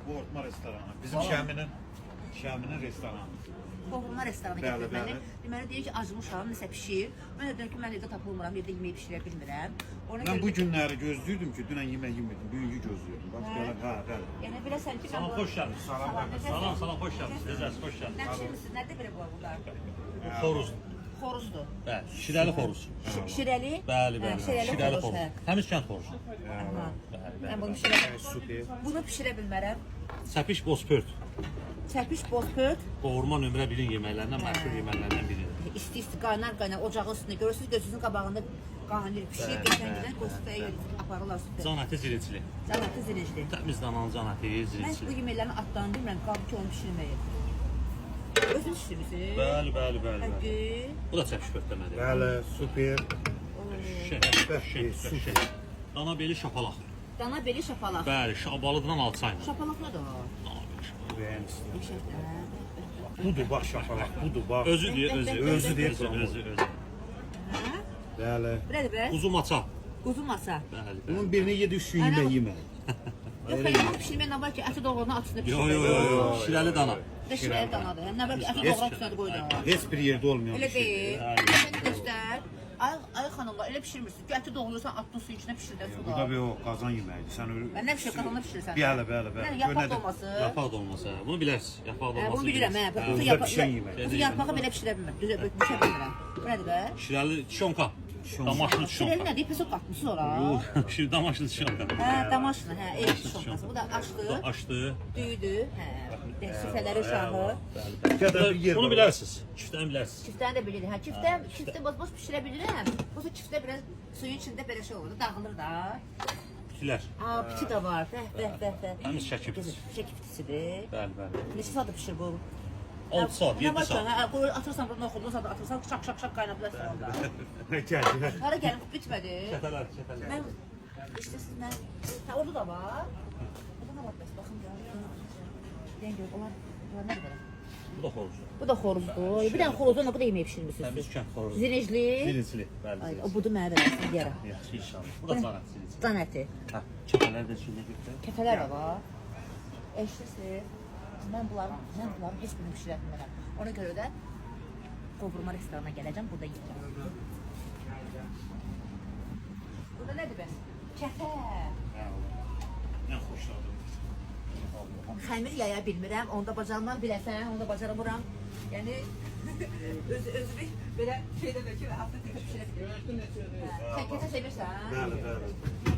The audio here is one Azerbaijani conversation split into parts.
Qovurma restoranı. Bizim Şəminin restoranı. Qovurma restoranı Bəli, gətirib məni. bəli. Deməli deyir ki, acımışam, nəsə bişir. Mən də deyirəm ki, mən evdə tapılmıram, evdə yemək bişirə bilmirəm. Ona Ben görə bu günləri gözlüyordum ki, dünən yemək yemirdim, bugünkü gözlüyordum. Bak belə, bəli. yəni biləsən ki, Salam, xoş gəldiniz. Salam, xoş gəldiniz. Tezəz, xoş Nə gəldiniz. pişirmisiniz? Nədə belə bu bunlar? Bu xoruz. Xoruzdur. Bəli, şirəli xoruz. Şirəli? Bəli, Hə, bəli. şirəli Şirəli xoruz. xoruz. Hə. Təmiz kənd xoruzu. Aha. Bəli, Mən bəli. bunu pişirə, Super. bunu pişirə bilmərəm. Səpiş bozpört. Çəpiş bozpört. Qovurma nömrə 1-in yeməklərindən, məşhur yeməklərindən biridir. İsti-isti qaynar ocağın üstündə görürsünüz, gözünüzün qabağında qaynayır, pişir, geçəngədən qostuya aparırlar süper. Can əti ziricili. Canatı ziricli. Təmiz dananın can əti Mən bu ziricili. yeməklərin adlarını bilmirəm, qaldı ki onu pişirməyi. Özünüz pişirmişsiniz? Bəli, bəli, bəli. bəli. Həqiqi. Bu da səpiş pörtləmədir. Bəli, super. Şey. Dana beli şapalaq. Dana beli şapalaq. Bəli, şabalıdan alçayla. Şapalaq nədir o? Beğenmişsin. Qəşəngdir. Budur bak şapalak, budur bak. Özü deyir, özü. Özü deyir, özü. Hə? Bəli. Belədir be? Quzu maça. Quzu masa. Bəli, bəli. Bunun birini yedi, üç gün yemək yemə. Yox, hayır, pişirmək nə var ki, əti doğrunu atısını Yo, pişirmək. yo, yo, yo. Şirəli dana. Şirəli danadır. Nə var ki, əti doğru atısını qoydu. Heç bir yerdə olmayan Elə bir şey. deyil. Sən göstər. Ay xanımlar, elə pişirmirsin ki, əti doğrayırsan, atdın suyun içinə pişirdən Bu da suda. bir o qazan yeməyidir. Sən öyle... Mən nə pişir, qazanla pişirsən? Bəli, bəli, bəli. Nə, yapaq dolması. Yapaq dolması. Bunu bilərsiniz. Yapaq Hə, dolması. bunu bilirəm, hə. bilirsiniz. Quzu Burada yarpağı, pişən yemək. quzu yarpağı belə pişirə bilmirəm. Düzə bişə bilmirəm. Bu nədir be? Şirəli çonka. Damaşlı Şirəli çonka. nədir? Pis o qatmışsınız ora. Şir damaşlı çonka. Hə, damaşlı, hə, el şonkası. Bu da açdı, Açdı. düydü, hə. Süfrələri uşağı. Qədər bir yer Bunu var. bilərsiniz. Çiftdən bilərsiniz. Çiftəni də bilirik. Hə, çiftə boz-boz pişirə bilirəm. Bu da çiftdə biraz suyun içində belə şey olur, dağılır da. Pitilər. Aa, piti də var. Bəh. Həmin şəkil pitisi. Şəkil pitisidir. Bəli, bəli. Neçə saat pişir bu? 6 saat, 7 saat. Hə, qoy atırsan bunu oxuduğun saat atırsan şak qaynadırsan onda. Gəl. Hara gəlib bitmədi. Çətələr, çətələr. Mən işte siz mən ha orada da var. Orada da var bəs baxın görün. Deyən gör onlar nə qədər. Bu da xoruz. Bu da xoruzdur. Bir dənə xoruzdan bu da yemək bişirmisiniz. Təmiz kənd xoruzu. Ziricli. Ziricili. Bəli, Ay, ziricili. o budur mənə verəsin deyərəm. Yaxşı inşallah. Bu da can əti ziricili. Can əti. Hə, çətələr də içində götür. Kəfələr də var. Eşitsiz. Mən bunların heç birini pişirə bilmirəm. Ona görə də qovurma restoranına gələcəm, burada yeyəcəm. Burada nədir bəs? Kətə. Nə xoşladım. Xəmir yaya bilmirəm, onda bacarmaq biləsən, onda bacaramıram. Yəni özümü belə şey demək ki, artıq pişirə bilirəm. Sən kətə sevirsən? Bəli, bəli.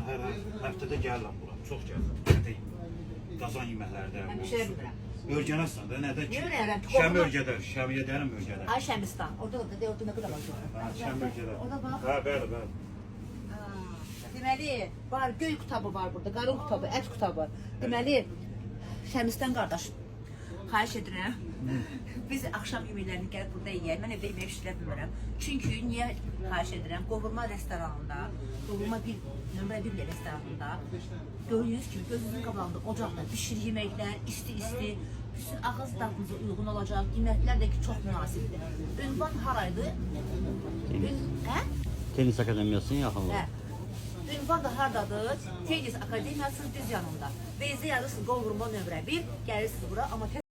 Hər həftədə gəlirəm bura. Çox gəlirəm. Qazan yeməklərdə. Mən pişirə bilmirəm. Örgənəsən də nədən ki? Niyə öyrənirəm? Şəm örgədər, şəmiyə dərim örgədər. Ay Şəmistan, orada da orada nə qədər var? Şəm örgədər. Orada bax. Hə, bəli, bəli. Deməli, var göy qutabı var burada, qarın qutabı, ət qutabı. Deməli, Şəmistan qardaş, xahiş edirəm. Biz axşam yeməklərini gəlib burada yeyək. Mən evdə yemək pişirə bilmirəm. Çünki niyə xahiş edirəm? Qovurma restoranında, qovurma nömrə 1 restoranında gördüyünüz kimi gözünüzün qabağında ocaqda bişir yeməklər, isti-isti. Bütün ağız dadınıza uyğun olacaq. Qiymətlər də ki, çox münasibdir. Ünvan haraydı? Hə? Tenis akademiyasının yaxınlığı. Hə. Ünvan da hardadır? Tenis Akademiyasının düz yanında. Bezdə yazırsınız qovurma nömrə 1, gəlirsiniz bura, amma